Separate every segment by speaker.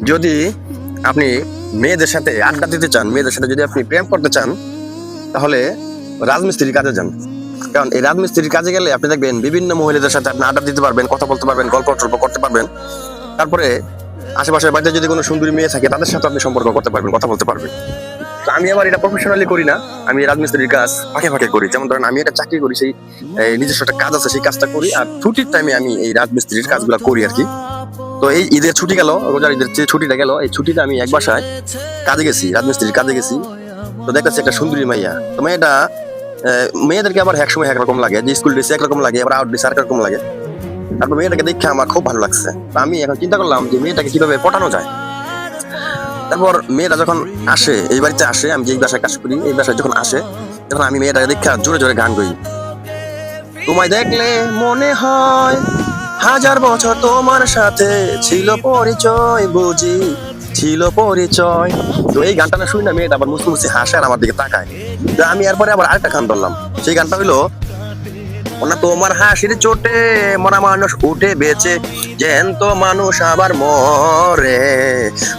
Speaker 1: যদি আপনি মেয়েদের সাথে আড্ডা দিতে চান, মেয়েদের সাথে যদি আপনি প্রেম করতে চান, তাহলে রাজমিস্ত্রির কাজে যান। কারণ এই রাজমিস্ত্রির কাজে গেলে আপনি দেখবেন বিভিন্ন মহিলাদের সাথে আপনি আড্ডা দিতে পারবেন, কথা বলতে পারবেন, গল্প টল্প করতে পারবেন। তারপরে আশেপাশের বাড়িতে যদি কোনো সুন্দরী মেয়ে থাকে তাদের সাথে আপনি সম্পর্ক করতে পারবেন, কথা বলতে পারবেন। তো আমি আবার এটা প্রফেশনালি করি না, আমি রাজমিস্ত্রির কাজ ফাঁকে ফাঁকে করি। যেমন ধরেন আমি একটা চাকরি করি, সেই নিজস্ব একটা কাজ আছে, সেই কাজটা করি, আর ছুটির টাইমে আমি এই রাজমিস্ত্রির কাজগুলো করি আর কি। তো এই ঈদের ছুটি গেল, রোজার ঈদের যে ছুটিটা গেল, এই ছুটিতে আমি এক বাসায় কাজে গেছি, রাজমিস্ত্রির কাজে গেছি। তো দেখতেছি একটা সুন্দরী মাইয়া। তো মেয়েটা মেয়েদেরকে আবার এক সময় একরকম লাগে, যে স্কুল ড্রেসে একরকম লাগে, আবার আউট ড্রেসে একরকম লাগে। তারপর মেয়েটাকে দেখে আমার খুব ভালো লাগছে। তো আমি এখন চিন্তা করলাম যে মেয়েটাকে কিভাবে পটানো যায়। তারপর মেয়েটা যখন আসে, এই বাড়িতে আসে, আমি যেই বাসায় কাজ করি এই বাসায় যখন আসে, তখন আমি মেয়েটাকে দেখে জোরে জোরে গান গাই। তোমায় দেখলে মনে হয় হাজার বছর তোমার সাথে ছিল পরিচয়, বুঝি ছিল পরিচয়। তো এই গানটা না শুনি না, মেয়েটা আবার মুসকে মুসকে হাসে আর আমার দিকে তাকায়। তো আমি এরপরে আবার আরেকটা গান ধরলাম। সেই গানটা হইলো, ওনা তোমার হাসির চোটে মরা মানুষ উঠে বেঁচে, জ্যান্ত মানুষ আবার মরে।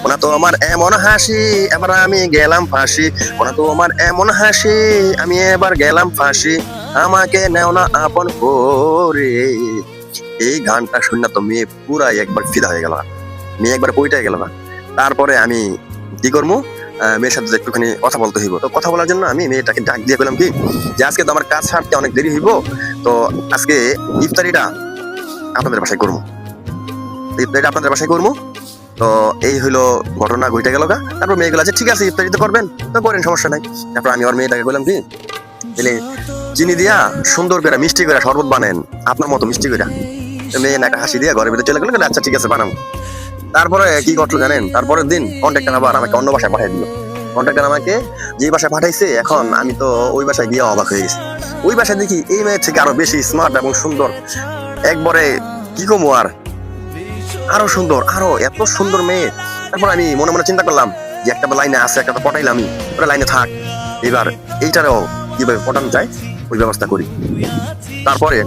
Speaker 1: ওনা তোমার এমন হাসি এবার আমি গেলাম ফাঁসি, ওনা তোমার এমন হাসি আমি এবার গেলাম ফাঁসি, আমাকে নেও না আপন করে। এই গানটা শুনে তো মেয়ে পুরাই একবার ফিদা হয়ে গেল, মেয়ে একবার পইটা গেল না। তারপরে আমি কি করবো, মেয়ের সাথে একটুখানি কথা বলতে হইব। তো কথা বলার জন্য আমি মেয়েটাকে ডাক দিয়ে বললাম কি, যে আজকে তো আমার কাজ ছাড়তে অনেক দেরি হইব, তো আজকে ইফতারিটা আপনাদের বাসায় করবো, ইফতারিটা আপনাদের বাসায় করবো। তো এই হইলো ঘটনা, ঘটে গেল গা। তারপর মেয়েগুলো আছে ঠিক আছে ইফতারিতে করবেন, তো করেন, সমস্যা নাই। তারপর আমি আমার মেয়েটাকে বললাম কি, তাহলে চিনি দিয়া সুন্দর করে মিষ্টি করে শরবত বানেন, আপনার মতো মিষ্টি করে। মেয়ে একটা হাসি দিয়ে ঘরের ভিতরে চলে গেল, আচ্ছা ঠিক আছে বানাবো। তারপরে কি করছো জানেন, তারপরের দিন কন্ট্রাক্টর আবার আমাকে অন্য বাসায় পাঠিয়ে দিল। কন্ট্রাক্টর আমাকে যে বাসায় পাঠাইছে, এখন আমি তো ওই বাসায় গিয়ে অবাক হয়ে গেছি। ওই বাসায় দেখি এই মেয়ের থেকে আরো বেশি স্মার্ট এবং সুন্দর, একবারে কি কমু আর, আরো সুন্দর, আরো এত সুন্দর মেয়ে। তারপর আমি মনে মনে চিন্তা করলাম যে একটা তো লাইনে আছে, একটা তো পটাইলাম, আমি ওটা লাইনে থাক, এবার এইটারও কিভাবে পটানো যায় ওই ব্যবস্থা করি। তারপরে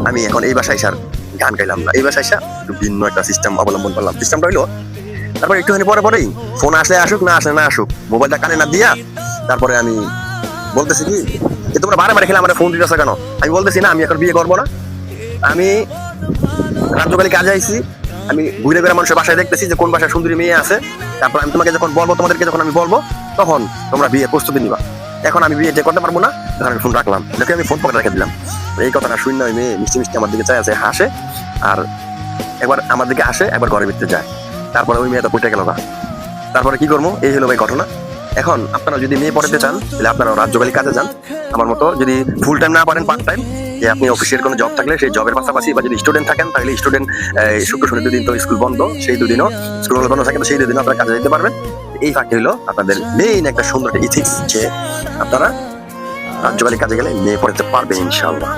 Speaker 1: আমি এখন এই বাসায় সার গান গাইলাম না, এই বাসায় একটু ভিন্ন একটা সিস্টেম অবলম্বন করলাম। সিস্টেমটা হইলো, তারপরে একটুখানি পরে পরেই ফোন আসলে আসুক, না আসলে না আসুক, মোবাইলটা কানে না দিয়া তারপরে আমি বলতেছি কি, যে তোমরা বারে বারে খেলে আমার ফোন দিতেছো কেন? আমি বলতেছি না আমি এখন বিয়ে করবো না, আমি রাজ্যকালী কাজে আইছি, আমি ঘুরে ঘুরে মানুষের বাসায় দেখতেছি যে কোন বাসায় সুন্দরী মেয়ে আছে। তারপর আমি তোমাকে যখন বলবো, তোমাদেরকে যখন আমি বলবো, তখন তোমরা বিয়ে প্রস্তুতি নিবা। এখন আমি বিয়ে করতে পারবো না, তখন আমি ফোন রাখলাম, দেখে আমি ফোন পকেটে রেখে দিলাম। এই কথাটা শুনে ওই মেয়ে মিষ্টি মিষ্টি আমার দিকে চাই আছে, হাসে, আর একবার আমার দিকে আসে, একবার ঘরের ভিতরে যায়। তারপরে ওই মেয়েটা পড়ে গেল না। তারপরে কি করবো, এই হলো ভাই ঘটনা। এখন আপনারা যদি মেয়ে পড়াতে চান, তাহলে আপনারা রাজ্যকালী কাজে যান। আমার মতো যদি ফুল টাইম না পারেন, পার্ট টাইম, যে আপনি অফিসের কোনো জব থাকলে সেই জবের পাশাপাশি, বা যদি স্টুডেন্ট থাকেন তাহলে স্টুডেন্ট শুক্র শনি দুদিন তো স্কুল বন্ধ, সেই দুদিনও স্কুল বন্ধ থাকে, তো সেই দুদিনও আপনারা কাজে যেতে পারবেন। এই ফাঁকে হলো আপনাদের মেইন একটা সুন্দর ইথিক্স, যে আপনারা রাজ্যকালী কাজে গেলে মেয়ে পড়াতে পারবেন ইনশাআল্লাহ।